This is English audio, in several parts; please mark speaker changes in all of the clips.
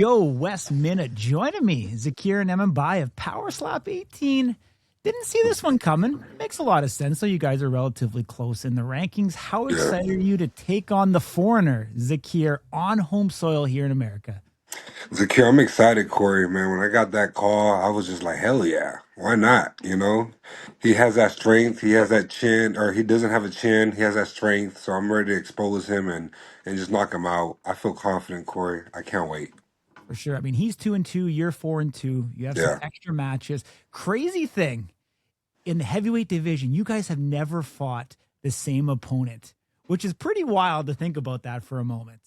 Speaker 1: go. Wes Mena joining me. Zakir and Mbai of Power Slap 18. Didn't see this one coming. Makes a lot of sense. So you guys are relatively close in the rankings. How
Speaker 2: Yeah.
Speaker 1: excited are you to take on the foreigner, Zakir, on home soil here in America?
Speaker 2: Zakir, I'm excited, Corey, man. When I got that call, I was just like, hell yeah. Why not? He has that strength. He has that chin, or he doesn't have a chin. He has that strength. So I'm ready to expose him and just knock him out. I feel confident, Corey. I can't wait.
Speaker 1: For sure. I mean, he's 2-2, you're 4-2. You have some
Speaker 2: Yeah.
Speaker 1: extra matches. Crazy thing in the heavyweight division, you guys have never fought the same opponent, which is pretty wild to think about that for a moment.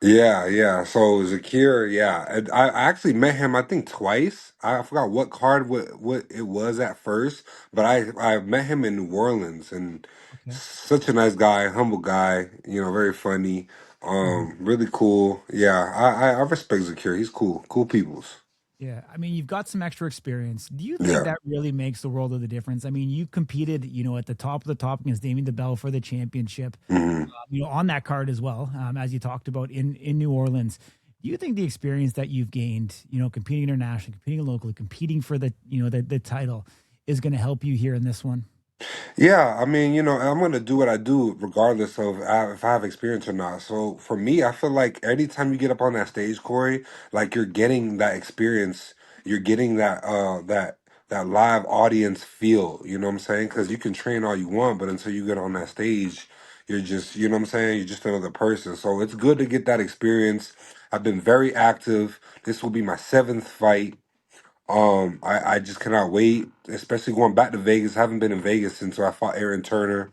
Speaker 2: Yeah, yeah. So Zakir, yeah, and I actually met him. I think twice. I forgot what card what it was at first, but I met him in New Orleans, and
Speaker 1: Okay.
Speaker 2: such a nice guy, humble guy. Very funny.
Speaker 1: Mhm.
Speaker 2: Really cool. Yeah, I respect Zakir. He's cool. Cool peoples.
Speaker 1: Yeah, I mean, you've got some extra experience. Do you think
Speaker 2: Yeah.
Speaker 1: that really makes the world of the difference? I mean, you competed, at the top of the top against Damien DeBell for the championship,
Speaker 2: hmm
Speaker 1: on that card as well, as you talked about in New Orleans. Do you think the experience that you've gained, competing internationally, competing locally, competing for the title, is going to help you here in this one?
Speaker 2: Yeah, I mean, I'm gonna do what I do regardless of if I have experience or not. So for me, I feel like anytime you get up on that stage, Corey, like you're getting that experience, you're getting that live audience feel. You know what I'm saying? Because you can train all you want, but until you get on that stage, you're just, you know what I'm saying? You're just another person. So it's good to get that experience. I've been very active. This will be my seventh fight. I just cannot wait, especially going back to Vegas. I haven't been in Vegas since I fought Aaron Turner,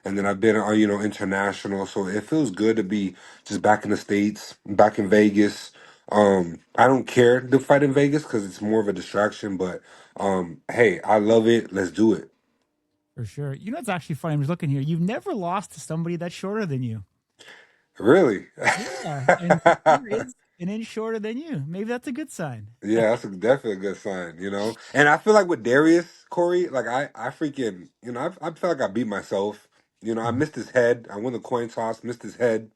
Speaker 2: and then I've been, international. So it feels good to be just back in the States, back in Vegas. I don't care to fight in Vegas because it's more of a distraction, but hey, I love it. Let's do it.
Speaker 1: For sure. It's actually funny. I'm just looking here. You've never lost to somebody that's shorter than you.
Speaker 2: Really?
Speaker 1: Yeah, and Zakir is an inch shorter than you. Maybe that's a good sign.
Speaker 2: Yeah, that's definitely a good sign. And I feel like with Darius, Corey, like I freaking, I feel like I beat myself. I
Speaker 1: Mhm.
Speaker 2: missed his head. I won the coin toss, missed his head.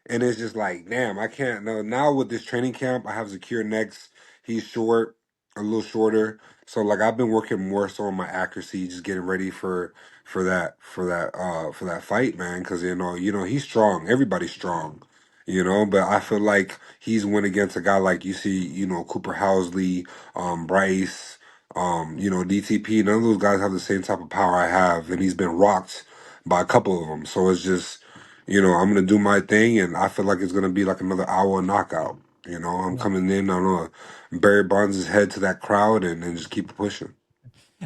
Speaker 2: And it's just like, damn, I can't. Now with this training camp, I have Zakir next. He's short, a little shorter. So like I've been working more so on my accuracy, just getting ready for that fight, man. Because he's strong. Everybody's strong. But I feel like he's went against a guy like you see, Cooper Housley, Bryce, DTP. None of those guys have the same type of power I have, and he's been rocked by a couple of them. So it's just. I'm gonna do my thing, and I feel like it's gonna be like another hour knockout. I'm
Speaker 1: Yeah.
Speaker 2: coming in. I don't know, Barry Bonds' head to that crowd, and just keep pushing.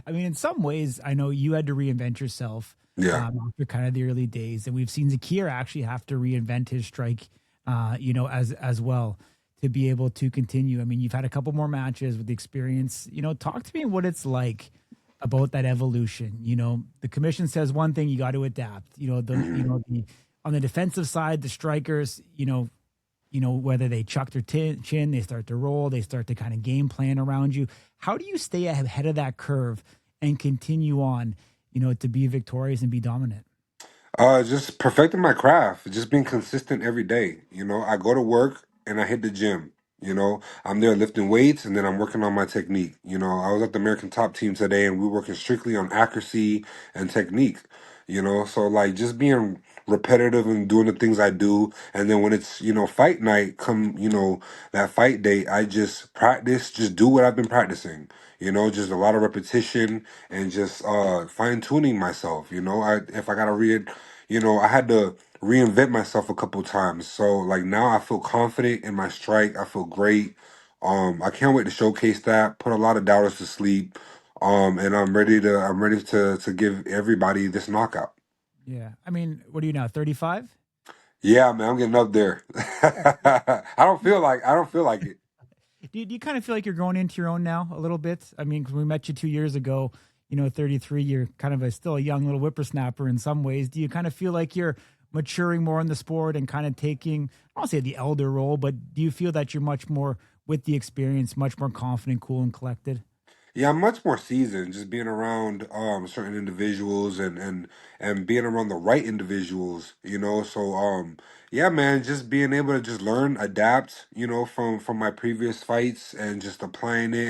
Speaker 1: I mean, in some ways, I know you had to reinvent yourself
Speaker 2: Yeah.
Speaker 1: after kind of the early days, and we've seen Zakir actually have to reinvent his strike, as well to be able to continue. I mean, you've had a couple more matches with the experience. Talk to me what it's like about that evolution. The commission says one thing, you got to adapt.
Speaker 2: hmm
Speaker 1: The on the defensive side, the strikers, whether they chuck their chin, they start to roll, they start to kind of game plan around you. How do you stay ahead of that curve and continue on, to be victorious and be dominant?
Speaker 2: Just perfecting my craft, just being consistent every day. I go to work and I hit the gym. I'm there lifting weights and then I'm working on my technique. I was at the American Top Team today and we were working strictly on accuracy and technique. So like just being repetitive and doing the things I do. And then when it's, fight night, that fight day, I just practice, just do what I've been practicing. Just a lot of repetition and just fine tuning myself. If I gotta read, I had to reinvent myself a couple times. So like now I feel confident in my strike. I feel great. I can't wait to showcase that. Put a lot of doubters to sleep. And I'm ready to give everybody this knockout.
Speaker 1: Yeah. I mean, what are you now, 35?
Speaker 2: Yeah, man, I'm getting up there. I don't feel like it.
Speaker 1: Do you kind of feel like you're going into your own now a little bit? I mean, 'cause we met you 2 years ago, 33, you're kind of still a young little whippersnapper in some ways. Do you kind of feel like you're maturing more in the sport and kind of taking, I don't say the elder role, but do you feel that you're much more with the experience, much more confident, cool, and collected?
Speaker 2: Yeah, I'm much more seasoned just being around certain individuals and being around the right individuals, you know. So yeah, man, just being able to just learn, adapt, you know, from my previous fights and just applying it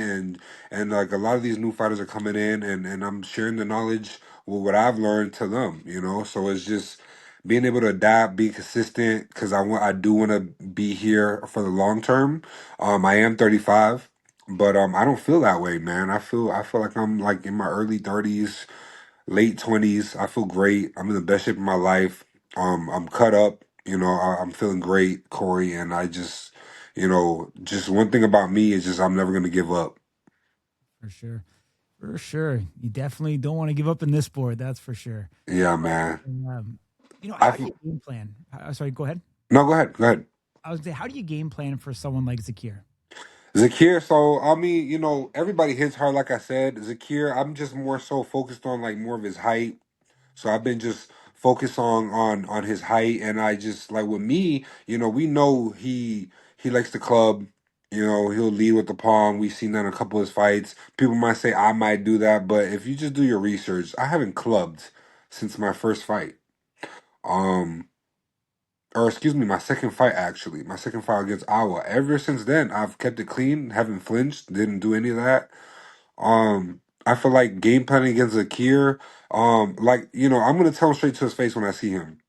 Speaker 2: and like a lot of these new fighters are coming in and I'm sharing the knowledge with what I've learned to them, you know. So it's just being able to adapt, be consistent because I do want to be here for the long term. I am 35. But I don't feel that way, man. I feel like I'm like in my early 30s, late 20s. I feel great. I'm in the best shape of my life. I'm cut up, you know, I'm feeling great, Corey, and I just, you know, just one thing about me is just I'm never gonna give up.
Speaker 1: For sure. For sure. You definitely don't want to give up in this sport. That's for sure.
Speaker 2: Yeah, man.
Speaker 1: Um,
Speaker 2: I
Speaker 1: how do
Speaker 2: feel,
Speaker 1: you game plan? Sorry, go ahead.
Speaker 2: no, go ahead, go ahead.
Speaker 1: I was gonna say, how do you game plan for someone like Zakir?
Speaker 2: Zakir, so I mean, you know, everybody hits hard, like I said. Zakir, I'm just more so focused on like more of his height. So I've been just focused on his height, and I just like with me, you know, we know he likes to club. You know, he'll lead with the palm. We've seen that in a couple of his fights. People might say I might do that, but if you just do your research, I haven't clubbed since my first fight. Um, or excuse me, my second fight actually, my second fight against Awa. Ever since then, I've kept it clean, haven't flinched, didn't do any of that. I feel like game planning against Zakir, like, you know, I'm gonna tell him straight to his face when I see him.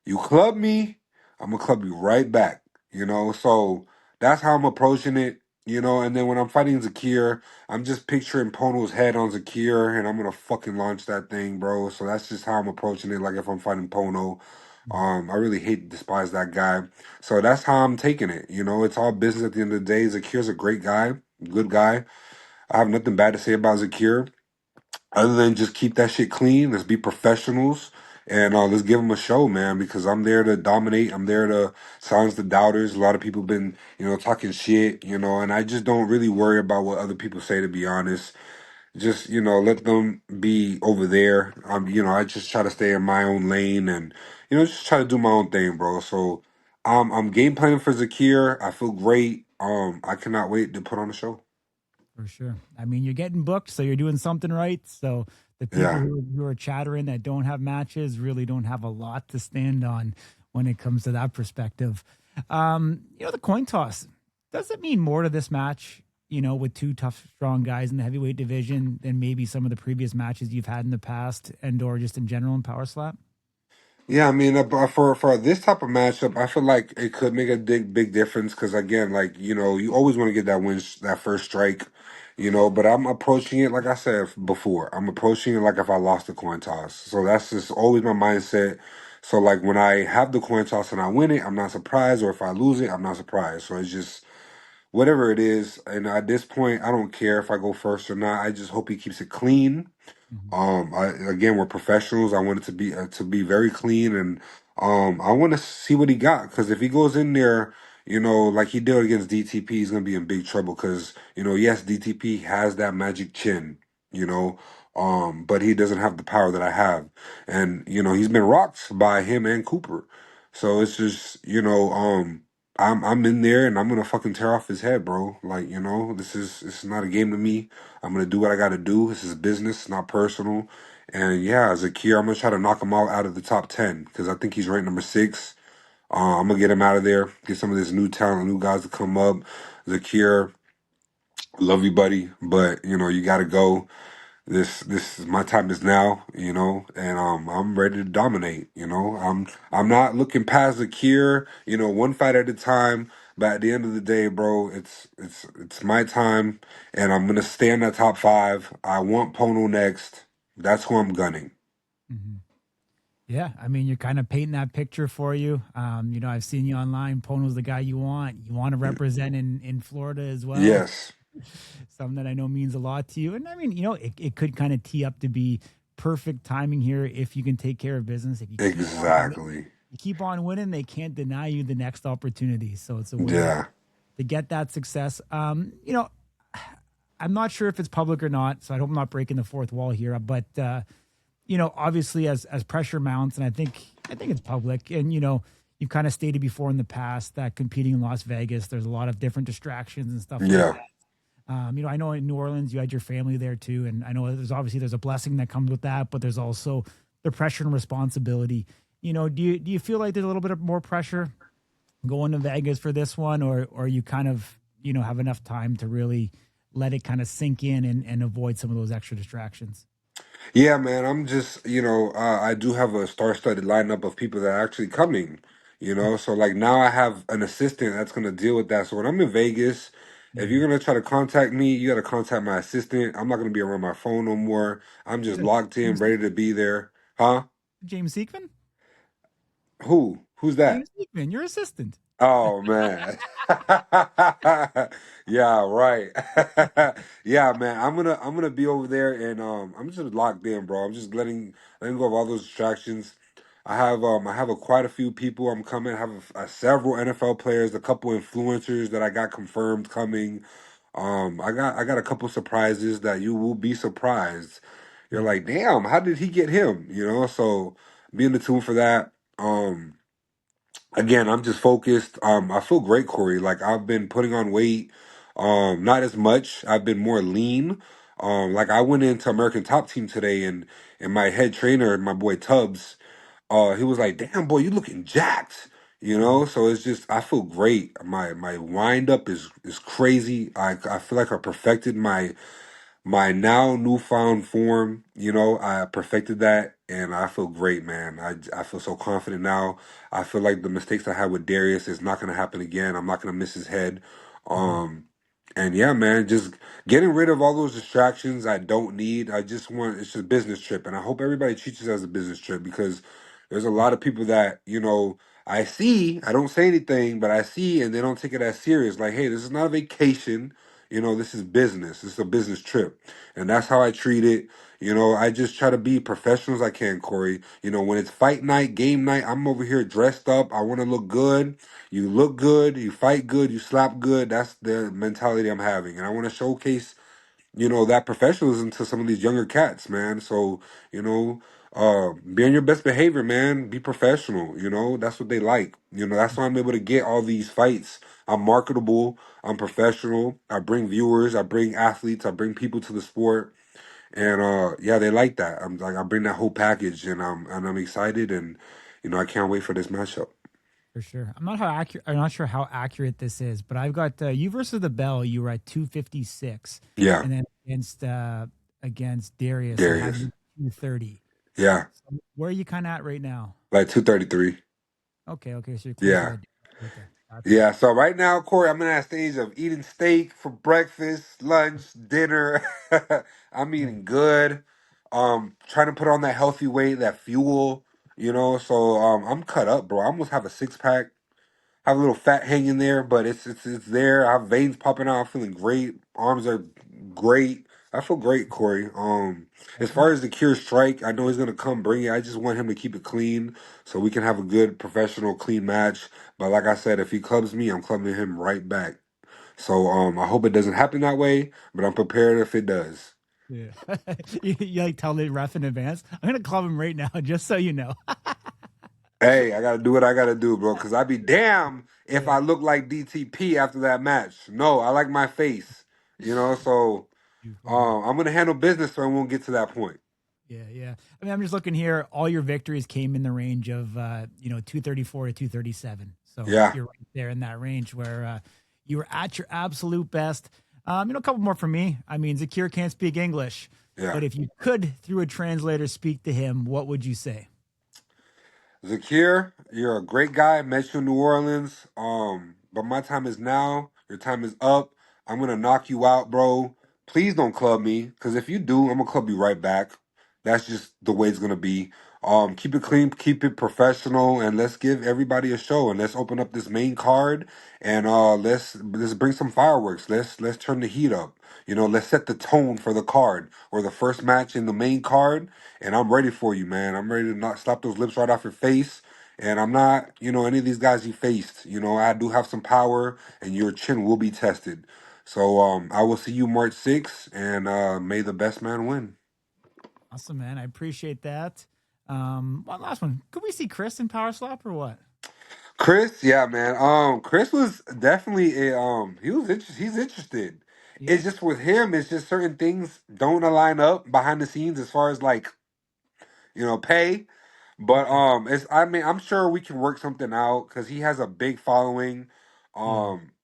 Speaker 2: You club me, I'm gonna club you right back. You know, so that's how I'm approaching it. You know, and then when I'm fighting Zakir, I'm just picturing Pono's head on Zakir, and I'm gonna fucking launch that thing, bro. So that's just how I'm approaching it. Like if I'm fighting Pono,
Speaker 1: Mhm.
Speaker 2: I really hate, despise that guy. So that's how I'm taking it. You know, it's all business at the end of the day. Zakir's a great guy, good guy. I have nothing bad to say about Zakir other than just keep that shit clean. Let's be professionals and let's give them a show, man. Because I'm there to dominate. I'm there to silence the doubters. A lot of people been, you know, talking shit, you know, and I just don't really worry about what other people say. To be honest, just you know, let them be over there. You know, I just try to stay in my own lane and you know, just try to do my own thing, bro. So I'm game planning for Zakir. I feel great. I cannot wait to put on the show.
Speaker 1: For sure. I mean, you're getting booked, so you're doing something right. So the people
Speaker 2: Yeah.
Speaker 1: who are chattering that don't have matches really don't have a lot to stand on when it comes to that perspective. The coin toss, does it mean more to this match, with two tough, strong guys in the heavyweight division than maybe some of the previous matches you've had in the past and or just in general in Power Slap?
Speaker 2: Yeah, I mean, but for this type of matchup, I feel like it could make a big difference because again, like you know, you always want to get that win, that first strike, you know. But I'm approaching it like I said before. I'm approaching it like if I lost the coin toss. So that's just always my mindset. So like when I have the coin toss and I win it, I'm not surprised, or if I lose it, I'm not surprised. So it's just whatever it is. And at this point, I don't care if I go first or not. I just hope he keeps it clean.
Speaker 1: Mhm.
Speaker 2: Again, we're professionals. I want it to be very clean, and I want to see what he got because if he goes in there, you know, like he did against DTP, he's gonna be in big trouble because you know, yes, DTP has that magic chin, you know, but he doesn't have the power that I have, and you know, he's been rocked by him and Cooper, so it's just you know, I'm in there and I'm gonna fucking tear off his head, bro. Like you know, this is not a game to me. I'm gonna do what I gotta do. This is business, not personal. And yeah, Zakir, I'm gonna try to knock him out of the top 10 because I think he's ranked number 6. I'm gonna get him out of there. Get some of this new talent, new guys to come up. Zakir, love you, buddy, but you know you gotta go. This is my time is now, you know, and I'm ready to dominate. You know, I'm not looking past Zakir. You know, one fight at a time. But at the end of the day, bro, it's my time, and I'm gonna stay in that top 5. I want Pono next. That's who I'm gunning.
Speaker 1: Mhm. Yeah, I mean, you're kind of painting that picture for you. I've seen you online. Pono's the guy you want. You want to represent in Florida as well.
Speaker 2: Yes,
Speaker 1: Something that I know means a lot to you. And I mean, it could kind of tee up to be perfect timing here if you can take care of business. If you keep on
Speaker 2: exactly.
Speaker 1: you keep on winning, they can't deny you the next opportunity. So it's a way
Speaker 2: Yeah,
Speaker 1: to get that success. I'm not sure if it's public or not, so I hope I'm not breaking the fourth wall here. But obviously as pressure mounts, and I think it's public, and you've kind of stated before in the past that competing in Las Vegas, there's a lot of different distractions and stuff like
Speaker 2: yeah.
Speaker 1: that. I know in New Orleans you had your family there too, and I know there's a blessing that comes with that, but there's also the pressure and responsibility. Do you feel like there's a little bit of more pressure going to Vegas for this one, or you kind of have enough time to really let it kind of sink in and avoid some of those extra distractions?
Speaker 2: Yeah, man, I'm just, I do have a star-studded lineup of people that are actually coming, so like now I have an assistant that's gonna deal with that. So when I'm in Vegas, if
Speaker 1: Yeah.
Speaker 2: you're gonna try to contact me, you gotta contact my assistant. I'm not gonna be around my phone no more. I'm
Speaker 1: Is
Speaker 2: just
Speaker 1: it
Speaker 2: locked in,
Speaker 1: James
Speaker 2: ready to be there. Huh?
Speaker 1: James Seekman?
Speaker 2: Who? Who's that?
Speaker 1: James Seekman, your assistant.
Speaker 2: Oh man. Yeah, right. Yeah, man. I'm gonna be over there and I'm just locked in, bro. I'm just letting go of all those distractions. I have quite a few people I'm coming. I have several NFL players, a couple influencers that I got confirmed coming. I got a couple surprises that you will be surprised. You're
Speaker 1: Yeah.
Speaker 2: like, damn, how did he get him? So be in the tune for that. Again, I'm just focused. I feel great, Corey. Like I've been putting on weight, not as much. I've been more lean. Like I went into American Top Team today, and my head trainer, my boy Tubbs, he was like, "Damn, boy, you looking jacked."
Speaker 1: Mhm.
Speaker 2: So it's just I feel great. My wind up is crazy. I feel like I perfected my now newfound form. I perfected that, and I feel great, man. I feel so confident now. I feel like the mistakes I had with Darius is not going to happen again. I'm not going to miss his head.
Speaker 1: Mhm.
Speaker 2: Um, and yeah, man, just getting rid of all those distractions I don't need. I just want it's just a business trip, and I hope everybody treats it as a business trip because there's a lot of people that I see. I don't say anything, but I see, and they don't take it as serious. Like, hey, this is not a vacation. This is business. This is a business trip. And that's how I treat it. I just try to be professional as I can, Corey. When it's fight night, game night, I'm over here dressed up. I want to look good. You look good, you fight good, you slap good. That's the mentality I'm having. And I want to showcase that professionalism to some of these younger cats, man. So, be on your best behavior, man. Be professional. That's what they like. That's why I'm able to get all these fights. I'm marketable. I'm professional. I bring viewers. I bring athletes. I bring people to the sport, and yeah, they like that. I'm like, I bring that whole package, and I'm excited, and I can't wait for this matchup.
Speaker 1: For sure. I'm not sure how accurate this is, but I've got you versus the Bell. You were at 256,
Speaker 2: Yeah,
Speaker 1: and then against Darius, I have
Speaker 2: Darius.
Speaker 1: you 230.
Speaker 2: Yeah,
Speaker 1: So where are you kind of at right now?
Speaker 2: like 233.
Speaker 1: Okay, so you're closer
Speaker 2: Yeah.
Speaker 1: to Darius. Okay, gotcha.
Speaker 2: Yeah, so right now, Corey, I'm in that stage of eating steak for breakfast, lunch, dinner. I'm
Speaker 1: Right.
Speaker 2: eating good. Trying to put on that healthy weight, that fuel, So I'm cut up, bro. I almost have a six pack. Have a little fat hanging there, but it's there. I have veins popping out. I'm feeling great. Arms are great. I feel great, Corey. As
Speaker 1: Awesome.
Speaker 2: far as the Cure strike, I know he's gonna come bring it. I just want him to keep it clean so we can have a good professional, clean match. But like I said, if he clubs me, I'm clubbing him right back. So I hope it doesn't happen that way, but I'm prepared if it does.
Speaker 1: Yeah. You like tell the ref in advance. I'm gonna club him right now, just so you know.
Speaker 2: Hey, I gotta do what I gotta do, bro. Cause I'd be damn if
Speaker 1: Yeah.
Speaker 2: I look like DTP after that match. No, I like my face. So
Speaker 1: Too funny.
Speaker 2: I'm gonna handle business so I won't get to that point.
Speaker 1: Yeah. I mean, I'm just looking here. All your victories came in the range of 234 to 237. So
Speaker 2: Yeah,
Speaker 1: you're right there in that range where you were at your absolute best. A couple more from me. I mean, Zakir can't speak English,
Speaker 2: yeah.
Speaker 1: but if you could, through a translator, speak to him, what would you say?
Speaker 2: Zakir, you're a great guy. Met you in New Orleans. But my time is now. Your time is up. I'm gonna knock you out, bro. Please don't club me, cause if you do, I'm gonna club you right back. That's just the way it's gonna be. Keep it clean, keep it professional, and let's give everybody a show. And let's open up this main card, and let's bring some fireworks. Let's turn the heat up. Let's set the tone for the card or the first match in the main card, and I'm ready for you, man. I'm ready to not slap those lips right off your face. And I'm not, any of these guys you faced. I do have some power, and your chin will be tested. So I will see you March 6th, and may the best man win.
Speaker 1: Awesome, man. I appreciate that. One last one. Could we see Chris in Power Slap or what?
Speaker 2: Chris, yeah, man. Chris was definitely he's interested.
Speaker 1: Yeah.
Speaker 2: It's just with him, it's just certain things don't align up behind the scenes as far as like, pay. But
Speaker 1: Okay.
Speaker 2: it's I mean I'm sure we can work something out because he has a big following.
Speaker 1: Yeah.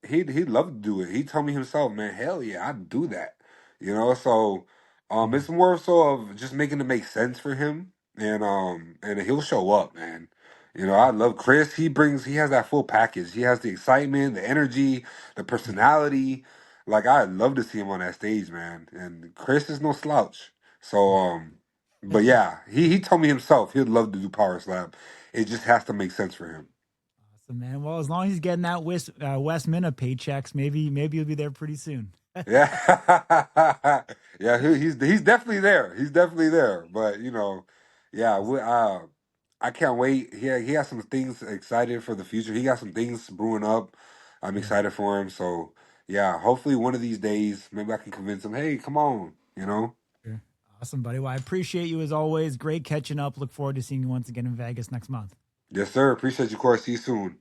Speaker 2: He'd love to do it. He told me himself, man, hell yeah, I'd do that. So
Speaker 1: Yeah.
Speaker 2: it's more so of just making it make sense for him, and he'll show up, man. I love Chris. He has that full package. He has the excitement, the energy, the
Speaker 1: Yeah.
Speaker 2: personality. Like I'd love to see him on that stage, man. And Chris is no slouch. So but yeah, he told me himself he'd love to do Power Slam. It just has to make sense for him.
Speaker 1: Awesome, man. Well, as long as he's getting that Wes Mena paychecks, maybe he'll be there pretty soon.
Speaker 2: Yeah, yeah, he's definitely there. He's definitely there. But yeah, I can't wait. He has some things excited for the future. He got some things brewing up. I'm
Speaker 1: Yeah.
Speaker 2: excited for him. So yeah, hopefully one of these days, maybe I can convince him. Hey, come on,
Speaker 1: Sure. Awesome, buddy. Well, I appreciate you as always. Great catching up. Look forward to seeing you once again in Vegas next month.
Speaker 2: Yes, sir. Appreciate you, Corey. See you soon.